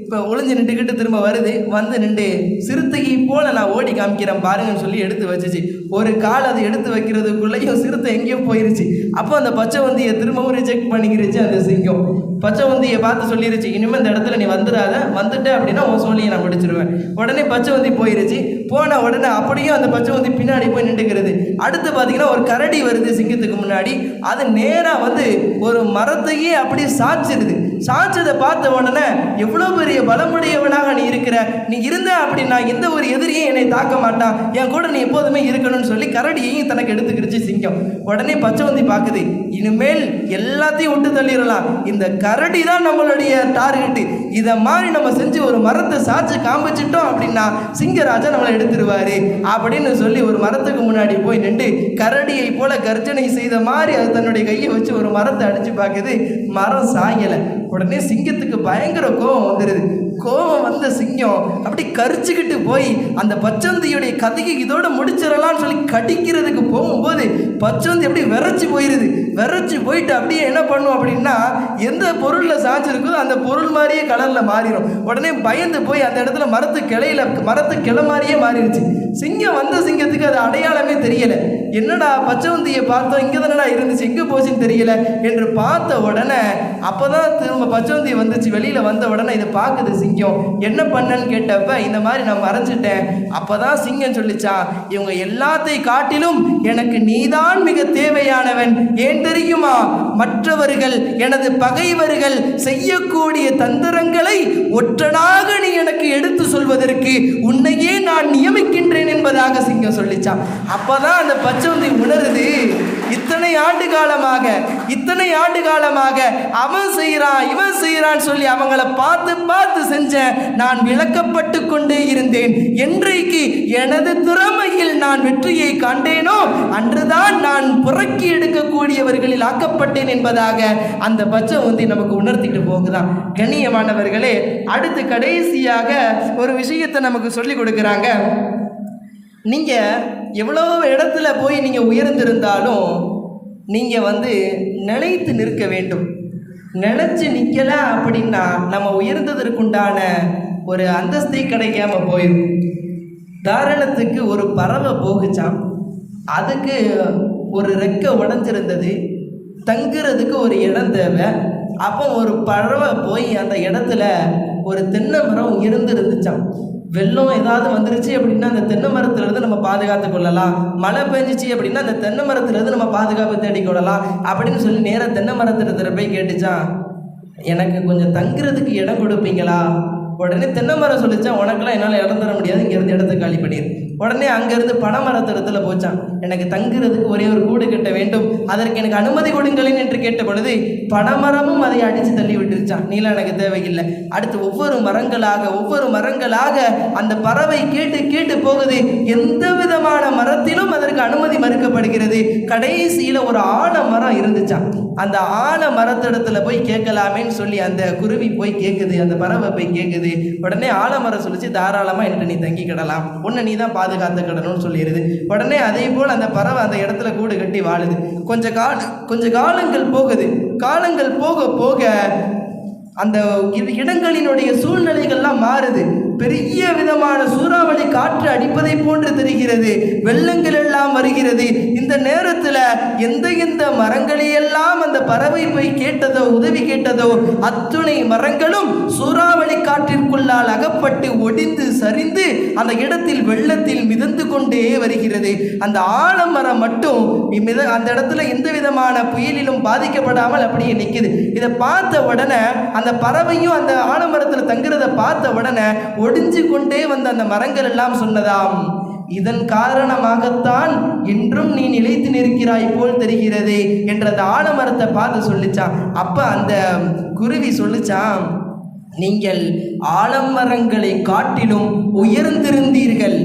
இப்போ ஒளிஞ்சு நின்றுக்கிட்டு திரும்ப வருது. வந்து நின்று சிறுத்தையை போல நான் ஓடி காமிக்கிறேன் பாருங்கன்னு சொல்லி எடுத்து வச்சுச்சு. ஒரு கால் அது எடுத்து வைக்கிறதுக்குள்ளேயும் சிறுத்தை எங்கேயோ போயிருச்சு. அப்போ அந்த பச்சைவந்தியை திரும்பவும் ரிஜெக்ட் பண்ணிக்கிருச்சு அந்த சிங்கம். பச்சைவந்தியை பார்த்து சொல்லிருச்சு, இனிமேல் இந்த இடத்துல நீ வந்துடாத, வந்துட்ட அப்படின்னா உன் சோழியை நான் முடிச்சிருவேன். உடனே பச்சைவந்தி போயிருச்சு. போன உடனே அப்படியும் அந்த பச்சைவந்தி பின்னாடி போய் நின்றுக்கிறது. அடுத்து பார்த்தீங்கன்னா ஒரு கரடி வருது சிங்கத்துக்கு முன்னாடி. அது நேராக வந்து ஒரு மரத்தையே அப்படியே சாய்ச்சிருது. சாய்ச்சதை பார்த்த உடனே எவ்வளோ பெரிய பலமுடையவனாக நீ இருக்கிற, நீ இருந்த அப்படின்னா எந்த ஒரு எதிரியும் என்னை தாக்க மாட்டான், என் கூட நீ எப்போதுமே இருக்கணும்னு சொல்லி கரடியையும் தனக்கு எடுத்துக்கிடுச்சு சிங்கம். உடனே பச்சைவந்தி பார்க்குது, இனிமேல் எல்லாத்தையும் விட்டு தள்ளிடலாம், இந்த கரடி தான் நம்மளுடைய டார்கெட்டு, இதை மாதிரி நம்ம செஞ்சு ஒரு மரத்தை சாய்ச்சி காமிச்சிட்டோம் அப்படின்னா சிங்கராஜா நம்மளை எடுத்துருவாரு அப்படின்னு சொல்லி ஒரு மரத்துக்கு முன்னாடி போய் நின்று கரடியை போல கர்ஜனை செய்த மாதிரி அது தன்னுடைய கையை வச்சு ஒரு மரத்தை அடிச்சு பார்க்குது. மரம் சாயலை. உடனே சிங்கத்துக்கு பயங்கர கோபம் வந்துடுது. கோபம் வந்த சிங்கம் அப்படி கரிச்சுக்கிட்டு போய் அந்த பச்சந்தியுடைய கதையை இதோட முடிச்சிடலாம்னு சொல்லி கடிக்கிறதுக்கு போகும்போது பச்சந்தி அப்படியே விரைச்சி போயிடுது. விரைச்சி போயிட்டு அப்படியே என்ன பண்ணும் அப்படின்னா எந்த பொருளில் சாய்ச்சிருக்குதோ அந்த பொருள் மாதிரியே கலரில் மாறிடும். உடனே பயந்து போய் அந்த இடத்துல மரத்து கிளை மாதிரியே மாறிடுச்சு. சிங்கம் வந்த சிங்கத்துக்கு அது அடையாளமே தெரியலை. என்னடா பச்சவந்தியை பார்த்தோம், இங்கே தானடா இருந்துச்சு, எங்கே போச்சுன்னு தெரியல என்று பார்த்த உடனே அப்போதான் திரும்ப பச்சவந்தி வந்துச்சு. வெளியில் வந்த உடனே இதை பார்க்குது சிங்கம். என்ன பண்ணன்னு கேட்டப்ப இந்த மாதிரி நான் மறைஞ்சிட்டேன். அப்பதான் சிங்கம் சொல்லிச்சான், இவங்க எல்லாத்தையும் காட்டிலும் எனக்கு நீதான் மிக தேவையானவன். ஏன் தெரியுமா? மற்றவர்கள் எனது பகைவர்கள் செய்யக்கூடிய தந்திரங்களை ஒற்றனாக நீ எனக்கு எடுத்து சொல்வதற்கு உன்னையே நான் நியமிக்கின்றேன் என்பதாக சிங்கம் சொல்லிச்சான். அப்பதான் அந்த பச்சோந்தி உணருது, இத்தனை ஆண்டு காலமாக அவன் செய்கிறான் இவன் செய்கிறான் சொல்லி அவங்கள பார்த்து பார்த்து செஞ்சேன். நான் விளக்கப்பட்டு கொண்டே இருந்தேன். என்றைக்கு எனது திறமையில் நான் வெற்றியை காண்டேனோ அன்றுதான் நான் புறக்கி எடுக்கக்கூடியவர்களில் ஆக்கப்பட்டேன் என்பதாக அந்த பச்சை வந்து நமக்கு உணர்த்திட்டு போகுதான். கண்ணியமானவர்களே, அடுத்து கடைசியாக ஒரு விஷயத்தை நமக்கு சொல்லி கொடுக்குறாங்க. நீங்கள் எவ்வளோ இடத்துல போய் நீங்கள் உயர்ந்திருந்தாலும் நீங்கள் வந்து நிலைத்து நிற்க வேண்டும். நினச்சி நிற்கல அப்படின்னா நம்ம உயர்ந்ததற்குண்டான ஒரு அந்தஸ்தை கிடைக்காம போயிடும். உதாரணத்துக்கு ஒரு பறவை போகுச்சான், அதுக்கு ஒரு ரெக்கை உடஞ்சிருந்தது, தங்குறதுக்கு ஒரு இடம் தேவை. அப்போ ஒரு பறவை போய் அந்த இடத்துல ஒரு தென்னை மரம் இருந்துருந்துச்சான். வெள்ளம் ஏதாவது வந்துருச்சு அப்படின்னா அந்த தென்னை மரத்துலேருந்து நம்ம பாதுகாத்து கொள்ளலாம், மழை பெஞ்சிச்சு அப்படின்னா அந்த தென்னை மரத்துலேருந்து நம்ம பாதுகாப்பு தேடிக்கொள்ளலாம் அப்படின்னு சொல்லி நேராக தென்னை மரத்துல போய் கேட்டுச்சான், எனக்கு கொஞ்சம் தங்குறதுக்கு இடம் கொடுப்பீங்களா? உடனே தென்னை மரம் சொல்லிச்சான், உனக்கெல்லாம் என்னால் இடம் தர முடியாது, இங்கேருந்து இடத்த காலி பண்ணிடு. உடனே அங்கேருந்து பனைமரத்திடத்துல போச்சான், எனக்கு தங்குறதுக்கு ஒரே ஒரு கூடு கட்ட வேண்டும், அதற்கு எனக்கு அனுமதி கொடுங்களேன் என்று கேட்ட பொழுது பனைமரமும் அதை அடித்து தள்ளி விட்டுருச்சான். நீலாம் எனக்கு தேவையில்லை. அடுத்து ஒவ்வொரு மரங்களாக அந்த பறவை கேட்டு போகுது. எந்த விதமான மரத்திலும் அதற்கு அனுமதி மறுக்கப்படுகிறது. கடைசியில் ஒரு ஆலமரம் இருந்துச்சான். அந்த ஆலமரத்திடத்துல போய் கேட்கலாமேன்னு சொல்லி அந்த குருவி போய் கேட்குது, அந்த பறவை போய் கேட்குது. உடனே ஆலமரம் சொல்லிச்சு, தாராளமாக என்கிட்ட நீ தங்கிக்கிடலாம், உன்னை நீ தான் பாதுகாத்துக்கிடணும்னு சொல்லிடுது. உடனே அதே போல் அந்த பறவை அந்த இடத்துல கூடு கட்டி வாழுது. கொஞ்ச காலங்கள் போகுது. காலங்கள் போக அந்த இடங்களினுடைய சூழ்நிலைகள்லாம் மாறுது. பெரிய விதமான சூறாவளி காற்று அடிப்பதை போன்று தெரிகிறது. வெள்ளங்கள் எல்லாம் வருகிறது. இந்த நேரத்தில் எந்த மரங்களையெல்லாம் அந்த பறவை போய் கேட்டதோ உதவி கேட்டதோ அத்துணை மரங்களும் சூறாவளி காற்றிற்குள்ளால் அகப்பட்டு ஒடிந்து சரிந்து அந்த இடத்தில் வெள்ளத்தில் மிதந்து கொண்டே வருகிறது. அந்த ஆலமரம் மட்டும் அந்த இடத்துல எந்த விதமான புயலிலும் பாதிக்கப்படாமல் அப்படியே நிற்குது. இதை பார்த்த உடனே அந்த பறவையும் அந்த ஆலமரத்தில் தங்குறதை பார்த்த உடனே ஒடிஞ்சு கொண்டே வந்த அந்த மரங்கள் எல்லாம் சொன்னதாம், இதன் காரணமாகத்தான் இன்றும் நீ நிலைத்து நிற்கிறாய் போல் தெரிகிறது என்ற அந்த ஆலமரத்தை பார்த்து சொல்லிச்சான். அப்ப அந்த குருவி சொல்லிச்சான், நீங்கள் ஆலமரங்களை காட்டிலும் உயர்ந்திருந்தீர்கள்,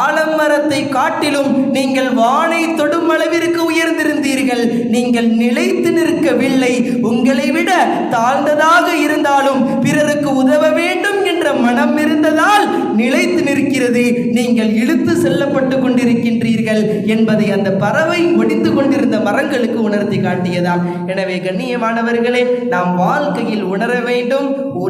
ஆலமரத்தை காட்டிலும் நீங்கள் வானை தொடும் அளவிற்கு உயர்ந்திருந்தீர்கள், நீங்கள் நிலைத்து நிற்கவில்லை. உங்களை விட தாழ்ந்ததாக இருந்தாலும் பிறருக்கு உதவ வேண்டும் என்ற மனம் இருந்ததால் நிலைத்து நிற்கிறது, நீங்கள் இழுத்து செல்லப்பட்டு கொண்டிருக்கின்றீர்கள் என்பதை அந்த பறவை ஒடிந்து கொண்டிருந்த மரங்களுக்கு உணர்த்தி காட்டியதாம். எனவே கண்ணியமானவர்களே, நாம் வாழ்க்கையில் உணர வேண்டும்,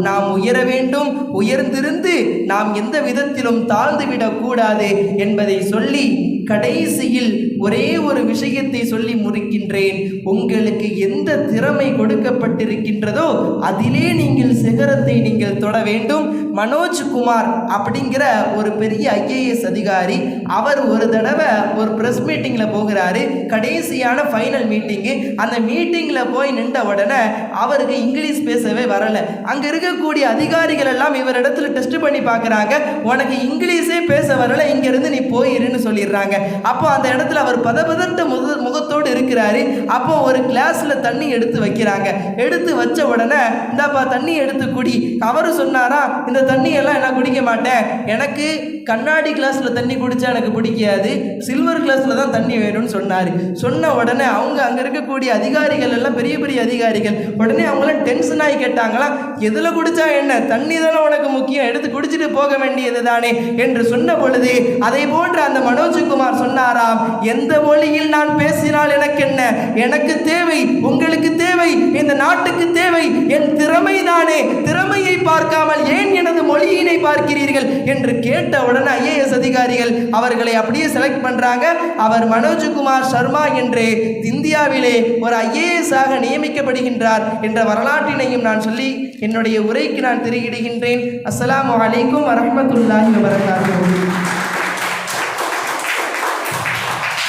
நாம் உயர வேண்டும், உயர்ந்திருந்து நாம் எந்த விதத்திலும் தாழ்ந்துவிடக் கூடாது என்பதை சொல்லி கடைசியில் ஒரே ஒரு விஷயத்தை சொல்லி முடிக்கின்றேன். உங்களுக்கு எந்த திறமை கொடுக்கப்பட்டிருக்கின்றதோ அதிலே நீங்கள் சிகரத்தை நீங்கள் தொட வேண்டும். மனோஜ்குமார் அப்படிங்கிற ஒரு பெரிய IAS அதிகாரி, அவர் ஒரு தடவை ஒரு ப்ரெஸ் மீட்டிங்கில் போகிறாரு. கடைசியான ஃபைனல் மீட்டிங்கு. அந்த மீட்டிங்கில் போய் நின்ற உடனே அவருக்கு இங்கிலீஷ் பேசவே வரலை. அங்கே இருக்கக்கூடிய அதிகாரிகள் எல்லாம் இவரிடத்துல டெஸ்ட் பண்ணி பார்க்குறாங்க, உனக்கு இங்கிலீஷே பேச வரலை, இங்கேருந்து நீ போயிருன்னு சொல்லிடுறாங்க. அப்போ அந்த இடத்துல அவர் பதபதட்ட முகத்தோடு இருக்கிறாரு. அப்போ ஒரு கிளாஸ்ல தண்ணி எடுத்து வைக்கிறாங்க. எடுத்து வச்ச உடனே இந்தாப்பா தண்ணி எடுத்து குடி. அவரு சொன்னாரா, இந்த தண்ணியெல்லாம் நான் குடிக்க மாட்டேன், எனக்கு கண்ணாடி கிளாஸ்ல தண்ணி குடிச்சா எனக்கு பிடிக்காது, சில்வர் கிளாஸ்ல தான் தண்ணி வேணும்னு சொன்னார். சொன்ன உடனே அங்கே இருக்கக்கூடிய அதிகாரிகள் எல்லாம் பெரிய பெரிய அதிகாரிகள் உடனே அவங்களாம் டென்ஷன் ஆகி கேட்டாங்களாம், எதில் குடிச்சா என்ன, தண்ணி தானே உனக்கு முக்கியம், எடுத்து குடிச்சிட்டு போக வேண்டியது தானே என்று சொன்ன பொழுது அதை போன்ற அந்த மனோஜ்குமார் மனோஜ்குமார் சொன்னாராம், எந்த மொழியில் நான் பேசினால் எனக்கு என்ன, எனக்கு தேவை, உங்களுக்கு தேவை, இந்த நாட்டுக்கு தேவை என் திறமைதானே, திறமையை பார்க்காமல் ஏன் எனது மொழியினை பார்க்கிறீர்கள் என்று கேட்டவுடன் ஐஏஎஸ் அதிகாரிகள் அவர்களை அப்படியே செலக்ட் பண்றாங்க. அவர் மனோஜ்குமார் சர்மா என்று இந்தியாவிலே ஒரு ஐஏஎஸ் ஆக நியமிக்கப்படுகின்றார் என்ற வரலாற்றினையும் நான் சொல்லி என்னுடைய உரைக்கு நான் திரையிடுகின்றேன். அஸ்ஸலாமு அலைக்கும் வரஹ்மத்துல்லாஹி வபரகாத்துஹு.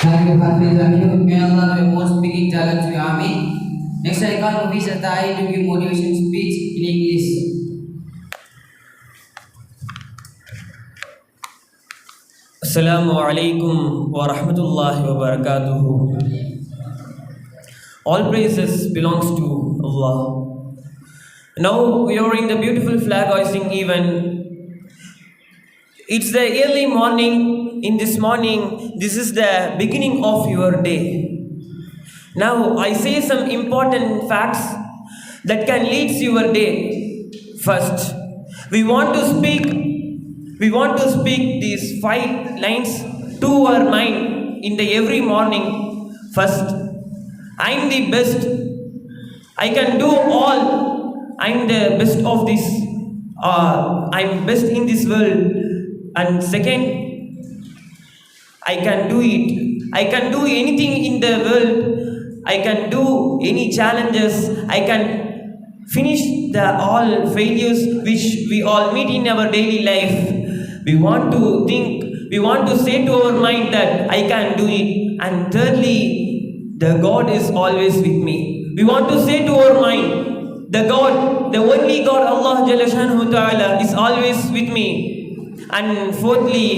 Thank you, Hafiz. Thank you. May Allah have more speaking talent to you. Amin. Next, I call Hafiz Atai to give motivation speech in English. Assalamu alaikum wa rahmatullahi wa barakatuhu. All praises belongs to Allah. Now we are in the beautiful flag hoisting event. It's the early morning. In this morning, this is the beginning of your day. Now I say some important facts that can lead your day. First, we want to speak these 5 lines to our mind in the every morning. First, I'm the best. I can do all. I'm the best of this. I'm best in this world. And second, I can do it. I can do anything in the world. I can do any challenges. I can finish the all failures which we all meet in our daily life. We want to think, we want to say to our mind that I can do it. And thirdly, the God is always with me. We want to say to our mind, the God, the only God, Allah Jalla Shanuhu Ta'ala is always with me. And fourthly,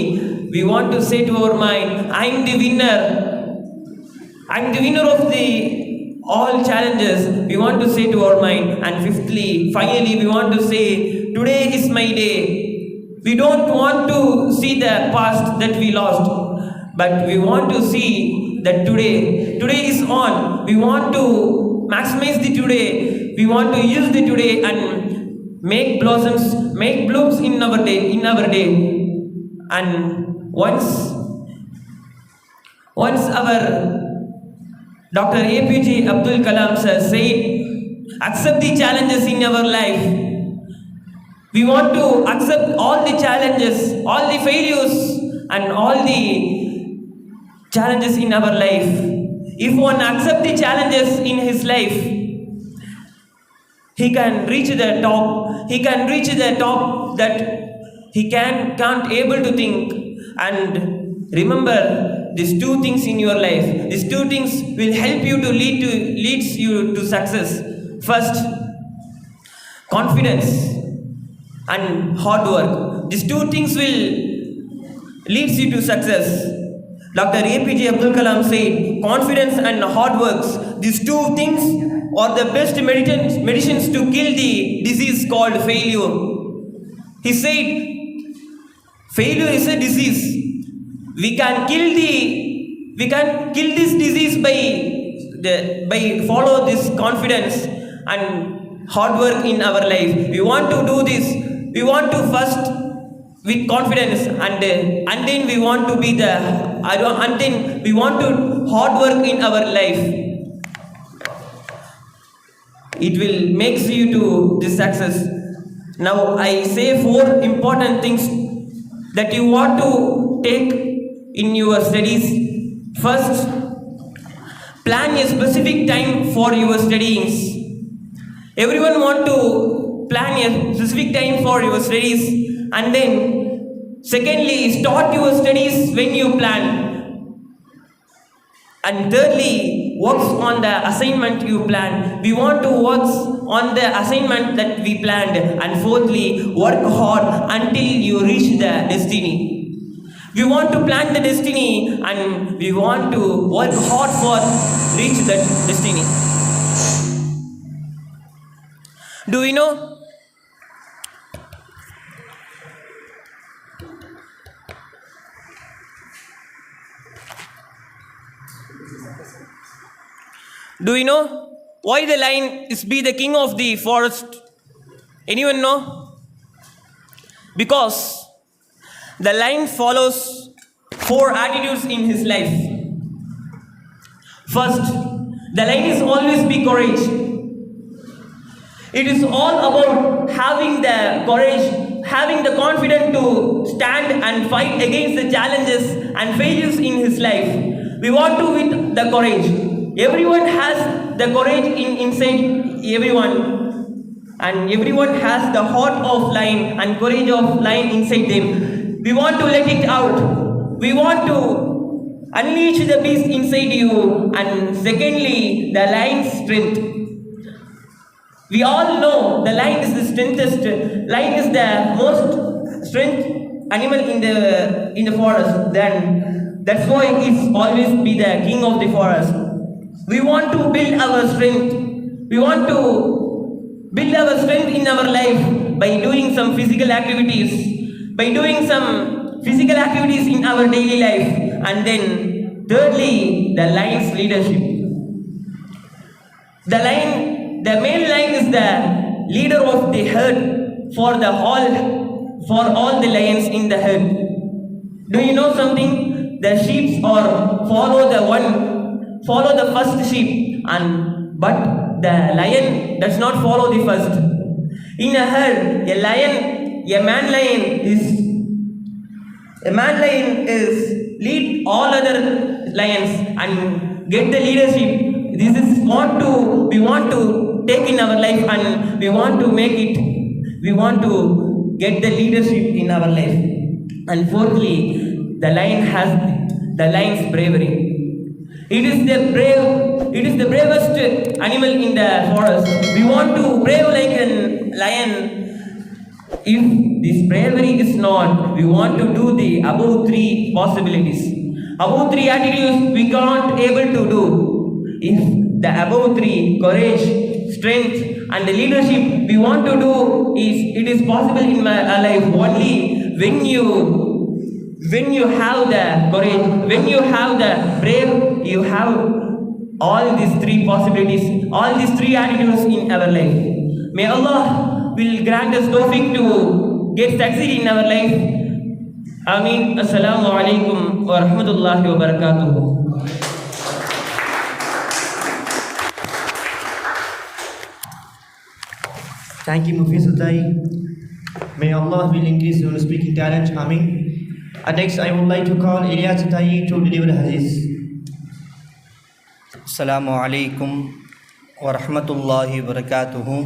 we want to say to our mind, I'm the winner. I'm the winner of the all challenges. We want to say to our mind. And fifthly, finally, we want to say, today is my day. We don't want to see the past that we lost, but we want to see that today is on. We want to maximize the today. We want to use the today and make blossoms, make blooms in our day. And once our Dr. APJ Abdul Kalam sir said, accept the challenges in our life. We want to accept all the challenges, all the failures and all the challenges in our life. If one accepts the challenges in his life, he can reach the top. He can reach the top that he can't able to think. And remember these 2 things in your life. These 2 things will help you to leads you to success. First, confidence and hard work. These 2 things will leads you to success. Dr. APJ Abdul Kalam said, confidence and hard works. These 2 things are the best medicines to kill the disease called failure. He said, failure is a disease. We can kill this disease by follow this confidence and hard work in our life. We want to do this. We want to first with confidence and then we want to be we want to hard work in our life. It will makes you to this success. Now I say 4 important things that you want to take in your studies. First, plan a specific time for your studies. Everyone want to plan a specific time for your studies. And then secondly, start your studies when you plan. And thirdly, works on the assignment you plan. We want to work on the assignment that we planned. And fourthly, work hard until you reach the destiny. We want to plan the destiny and we want to work hard for reach that destiny. Do we know? Do you know why the lion is be the king of the forest? Anyone know? Because the lion follows 4 attitudes in his life. First, the lion is always be courage. It is all about having the courage, having the confidence to stand and fight against the challenges and failures in his life. We want to with the courage. Everyone has the courage inside everyone, and everyone has the heart of lion and courage of lion inside them. We want to let it out. We want to unleash the beast inside you. And secondly, the lion's strength. We all know the lion is the strengthest. Lion is the most strength animal in the forest. Then that's why it's always be the king of the forest. We want to build our strength. We want to build our strength in our life by doing some physical activities, by doing some physical activities in our daily life. And then thirdly, the lion's leadership. The male lion is the leader of the herd for all the lions in the herd. Do you know something? The sheep follow the first sheep, but the lion does not follow the first. In a herd, a man lion is lead all other lions and get the leadership. This is what we want to take in our life, and we want to make it. We want to get the leadership in our life. And fourthly, the lion has the lion's bravery. It is the bravest animal in the forest. We want to brave like a lion. If this bravery is not, we want to do the above 3 possibilities. Above 3 attitudes we can't able to do. If the above 3, courage, strength and the leadership we want to do, it is possible in my life only when you have the courage, when you have the brave, you have all these 3 possibilities, all these 3 attitudes in our life. May Allah will grant us tawfiq to get succeed in our life. Ameen. Assalamu alaikum wa rahmatullahi wa barakatuh. Thank you, Mufi Satai. May Allah will increase your speaking talent. Ameen. Next, I would like to call Ilyas Satai to deliver hadith. Assalamu alaikum wa rahmatullahi wa barakatuhu.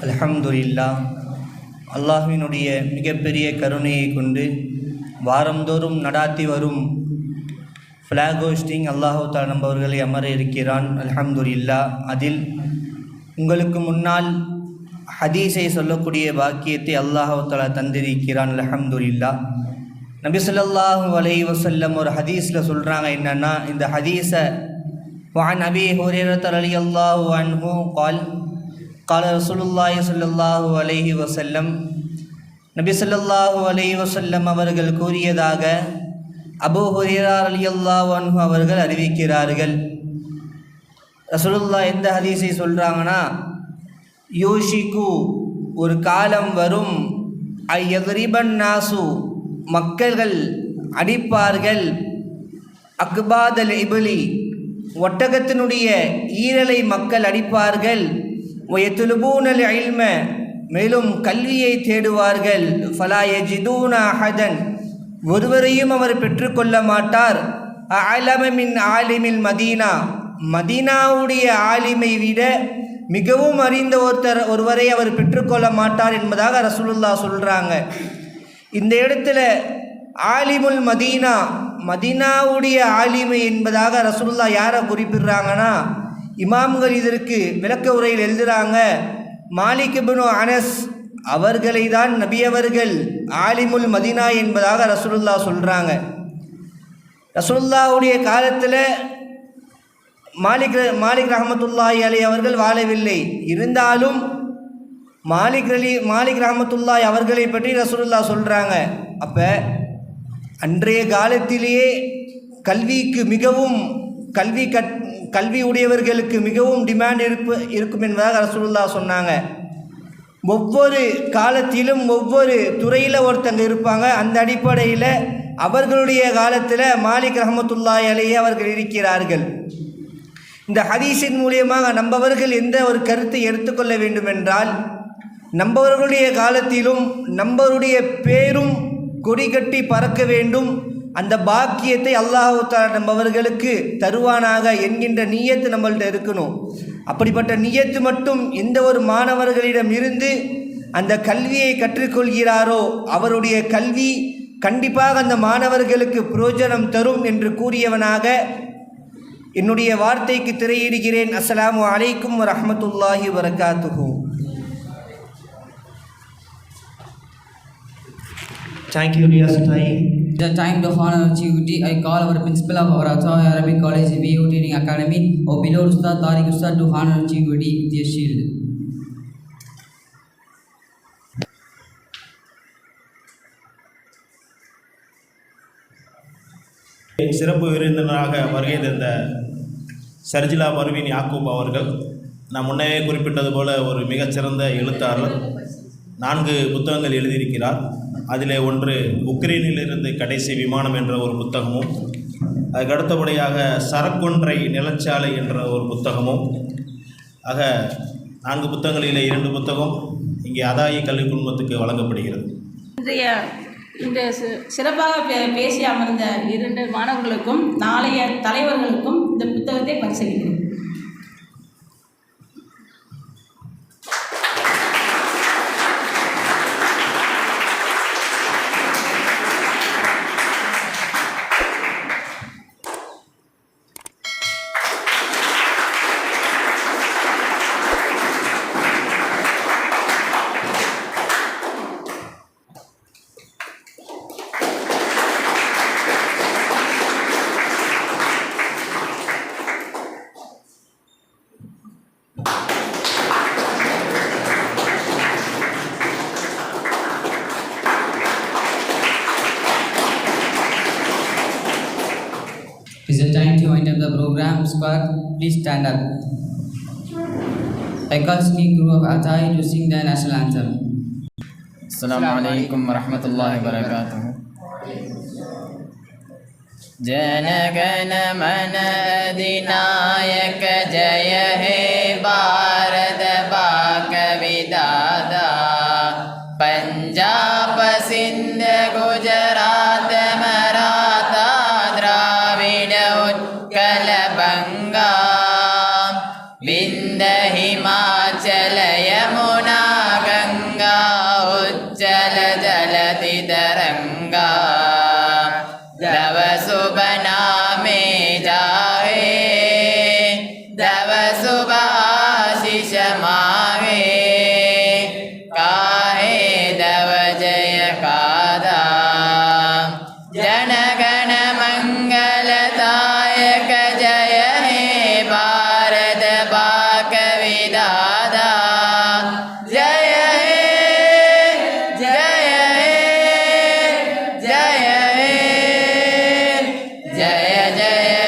Alhamdulillah. அல்லாஹ்வினுடைய மிகப்பெரிய கருணையை கொண்டு வாரந்தோறும் நடாத்தி வரும் ஃப்ளாக் ஹோஸ்டிங் அல்லாஹ் தஆலா நம்பவர்களை அமர இருக்கிறான். அல்ஹம்துலில்லாஹ். அதில் உங்களுக்கு முன்னால் ஹதீஸை சொல்லக்கூடிய பாக்கியத்தை அல்லாஹ் தஆலா தந்திருக்கிறான். அல்ஹம்துலில்லாஹ். நபி ஸல்லல்லாஹு அலைஹி வஸல்லம் ஒரு ஹதீஸில் சொல்கிறாங்க என்னென்னா, இந்த ஹதீஸை وعن أبي هريرة رضي الله عنه قال قال رسول الله صلى الله عليه وسلم நபி ஸல்லல்லாஹு அலைஹி வஸல்லம் அவர்கள் கூறியதாக அபூ ஹுரைரா ரலியல்லாஹு அன்ஹு அவர்கள் அறிவிக்கிறார்கள். ரசூலுல்லாஹ் எந்த ஹதீஸை சொல்கிறாங்கன்னா, யூஷிகு ஒரு காலம் வரும், ஐயத்ரிபன் நாசு மக்கள்கள் அடிப்பார்கள், அக்பாதல் இபிலி ஒட்டகத்தினுடைய ஈரலை மக்கள் அடிப்பார்கள், வயத்துலுபூனல் இல்ம மேலும் கல்வியை தேடுவார்கள், ஃபலா யஜிதூன அஹதன் ஒருவரையும் அவர் பெற்றுக்கொள்ள மாட்டார், அஅலம மின் ஆலிமில் மதீனா மதீனாவுடைய ஆலிமை விட மிகவும் அறிந்த ஒருவரை அவர் பெற்றுக்கொள்ள மாட்டார் என்பதாக ரசூலுல்லாஹ் சொல்கிறாங்க. இந்த இடத்துல ஆலிமுல் மதீனா மதீனாவுடைய ஆலிமை என்பதாக ரசூலுல்லாஹ் யாரை குறிப்பிடுறாங்கன்னா, இமாம்கள் இதற்கு விளக்க உரையில் எழுதுகிறாங்க, மாலிக் இப்னு அனஸ் அவர்களை தான் நபியவர்கள் ஆலிமுல் மதீனா என்பதாக ரசூலுல்லாஹ் சொல்கிறாங்க. ரசூலுல்லாஹுடைய காலத்தில் மாலிக் ரஹமத்துல்லாஹி அலைஹி அவர்கள் வாழவில்லை. இருந்தாலும் மாலிக் ரஹமத்துல்லாஹி அவர்களை பற்றி ரசூலுல்லாஹ் சொல்கிறாங்க. அப்போ அன்றைய காலத்திலேயே கல்விக்கு மிகவும் கல்வி உடையவர்களுக்கு மிகவும் டிமாண்ட் இருக்கும் என்பதாக ரசூலுல்லாஹ் சொன்னாங்க. ஒவ்வொரு காலத்திலும் ஒவ்வொரு துறையில் ஒருத்தங்க இருப்பாங்க. அந்த அடிப்படையில் அவர்களுடைய காலத்தில் மாலிக் ரஹமத்துல்லாஹி அலைஹி அவர்கள் இருக்கிறார்கள். இந்த ஹதீஸின் மூலியமாக நம்பவர்கள் எந்த ஒரு கருத்தை எடுத்துக்கொள்ள வேண்டுமென்றால், நம்பவர்களுடைய காலத்திலும் நம்பருடைய பேரும் கொடி கட்டி பறக்க வேண்டும், அந்த பாக்கியத்தை அல்லாஹ் தஆலா நம்பவர்களுக்கு தருவானாக என்கின்ற நியத்து நம்மள்கிட்ட இருக்கணும். அப்படிப்பட்ட நியத்து மட்டும் எந்த ஒரு மாணவர்களிடம் இருந்து அந்த கல்வியை கற்றுக்கொள்கிறாரோ அவருடைய கல்வி கண்டிப்பாக அந்த மாணவர்களுக்கு பிரயோஜனம் தரும் என்று கூறியவனாக என்னுடைய வார்த்தைக்கு திரையிடுகிறேன். அஸ்ஸலாமு அலைக்கும் வரஹ்மத்துல்லாஹி வபரகாத்துஹு. Thank you, Riyaz Tayi. The time to honor Chief Duty, I call our principal of our Ataya Arabic College VO Training Academy, or below Ustad Tariq Ustad, to honor Chief Duty with a shield. சிறப்பு விருந்தினராக வருகை தந்த சர்ஜிலா பர்வீன் யாக்கூப் அவர்கள், நான் முன்னே குறிப்பிட்டது போல ஒரு மிகச்சிறந்த எழுத்தாளர். 4 புத்தகங்கள் எழுதியிருக்கிறார். அதில் ஒன்று உக்ரைனிலிருந்து கடைசி விமானம் என்ற ஒரு புத்தகமும், அதுக்கு அடுத்தபடியாக சரக்கொன்றை நிலச்சாலை என்ற ஒரு புத்தகமும், ஆக 4 புத்தகங்களில் 2 புத்தகம் இங்கே அதாயி கல்வி குழுமத்துக்கு வழங்கப்படுகிறது. இந்த சிறப்பாக பேசி அமர்ந்த 2 மாணவர்களுக்கும் நாளைய தலைவர்களுக்கும் இந்த புத்தகத்தை பரிசீலிக்கிறேன். It's the time to wind up the program. Squad, please stand up. I call Sneak Group of Atai to sing the national anthem. Assalamu alaikum warahmatullahi wabarakatuh. Janagana mana adinayaka jaya he Bharat baka vidada Punjab Sindh Gujarat Maratha Dravida Utkal Banga Vindhya Himachala Yamuna Ganga Ujjala Jalati Taranga Dava Subhana me jahe Dava Subha Ashisha mahe Kahe Dava Jaya Kada Janagana Mangalatayaka Jaya he Bharat baka vidada Jaya he Jaya he Jaya he Jaya Jaya